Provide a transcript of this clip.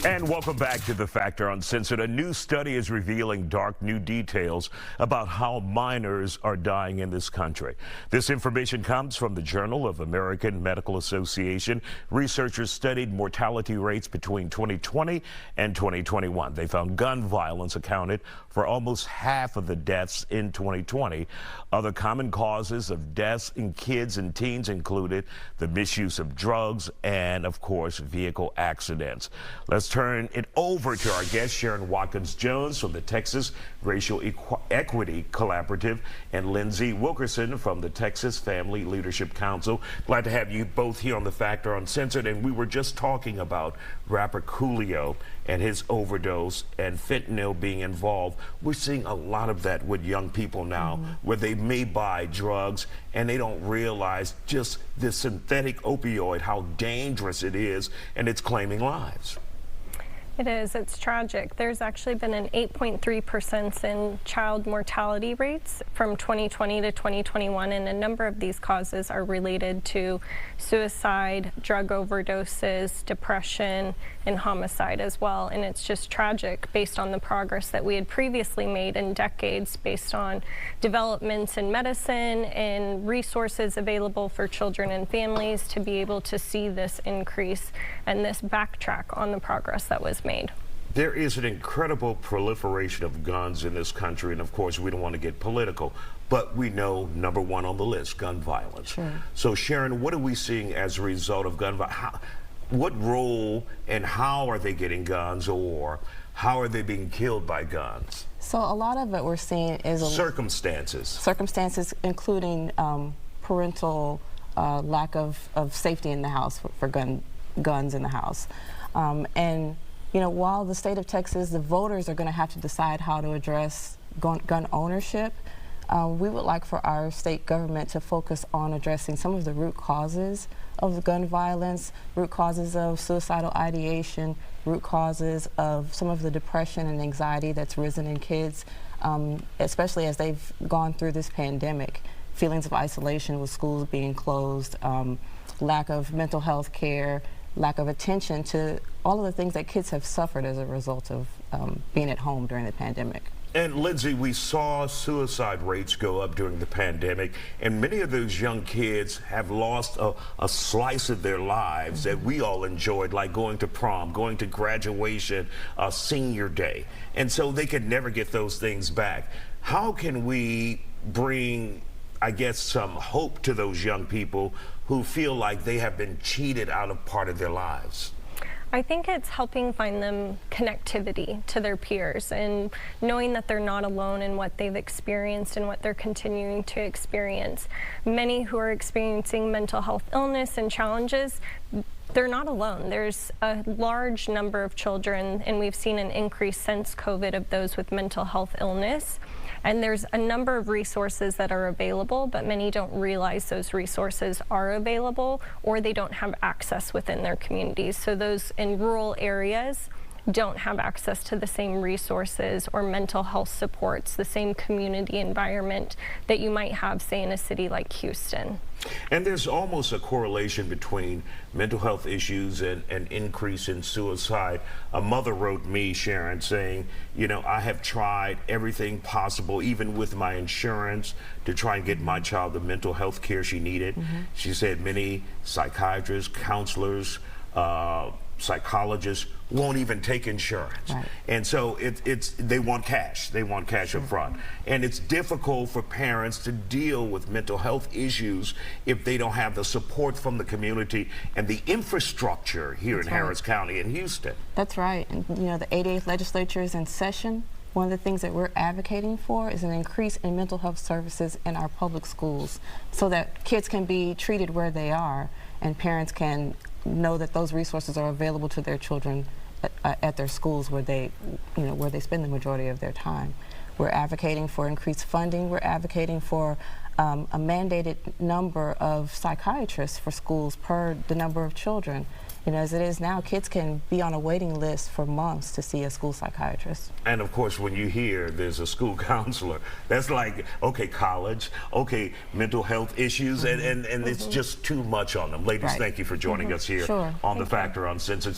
And welcome back to The Factor Uncensored. A new study is revealing dark new details about how minors are dying in this country. This information comes from the Journal of American Medical Association. Researchers studied mortality rates between 2020 and 2021. They found gun violence accounted for almost half of the deaths in 2020. Other common causes of deaths in kids and teens included the misuse of drugs and, of course, vehicle accidents. Let's turn it over to our guest, Sharon Watkins-Jones from the Texas Racial Equity Collaborative and Lindsay Wilkerson from the Texas Family Leadership Council. Glad to have you both here on The Factor Uncensored. And we were just talking about rapper Coolio and his overdose and fentanyl being involved. We're seeing a lot of that with young people now, where they may buy drugs and they don't realize just this synthetic opioid, how dangerous it is, and it's claiming lives. It is. It's tragic. There's actually been an 8.3% in child mortality rates from 2020 to 2021, and a number of these causes are related to suicide, drug overdoses, depression, and homicide as well. And it's just tragic based on the progress that we had previously made in decades based on developments in medicine and resources available for children and families to be able to see this increase and this backtrack on the progress that was made. There is an incredible proliferation of guns in this country, and of course we don't want to get political, but we know number one on the list, gun violence. Sure. So Sharon, what are we seeing as a result of gun violence? What role and how are they getting guns, or how are they being killed by guns? So a lot of it we're seeing is circumstances including parental lack of safety in the house for guns in the house. And you know, while the state of Texas, the voters are going to have to decide how to address gun ownership, we would like for our state government to focus on addressing some of the root causes of the gun violence, root causes of suicidal ideation, root causes of some of the depression and anxiety that's risen in kids, especially as they've gone through this pandemic. Feelings of isolation with schools being closed, lack of mental health care, lack of attention to all of the things that kids have suffered as a result of being at home during the pandemic. And Lindsay, we saw suicide rates go up during the pandemic, and many of those young kids have lost a slice of their lives that we all enjoyed, like going to prom, going to graduation, senior day. And so they could never get those things back. How can we bring, I guess, some hope to those young people who feel like they have been cheated out of part of their lives? I think it's helping find them connectivity to their peers and knowing that they're not alone in what they've experienced and what they're continuing to experience. Many who are experiencing mental health illness and challenges, they're not alone. There's a large number of children, and we've seen an increase since COVID of those with mental health illness. And there's a number of resources that are available, but many don't realize those resources are available, or they don't have access within their communities. So those in rural areas don't have access to the same resources or mental health supports, the same community environment that you might have, say, in a city like Houston. And there's almost a correlation between mental health issues and an increase in suicide. A mother wrote me, Sharon, saying, you know, I have tried everything possible, even with my insurance, to try and get my child the mental health care she needed. She said many psychiatrists, counselors, psychologists won't even take insurance. Right. And so they want cash. They want cash up front. And it's difficult for parents to deal with mental health issues if they don't have the support from the community and the infrastructure here in Harris County and Houston. That's right. And you know, the 88th legislature is in session. One of the things that we're advocating for is an increase in mental health services in our public schools so that kids can be treated where they are and parents can know that those resources are available to their children at their schools where they spend the majority of their time. We're advocating for increased funding. We're advocating for a mandated number of psychiatrists for schools per the number of children. You know, as it is now, kids can be on a waiting list for months to see a school psychiatrist. And of course, when you hear there's a school counselor, that's like, okay, college, okay, mental health issues, and it's just too much on them. Ladies, thank you for joining us here on The Factor Uncensored.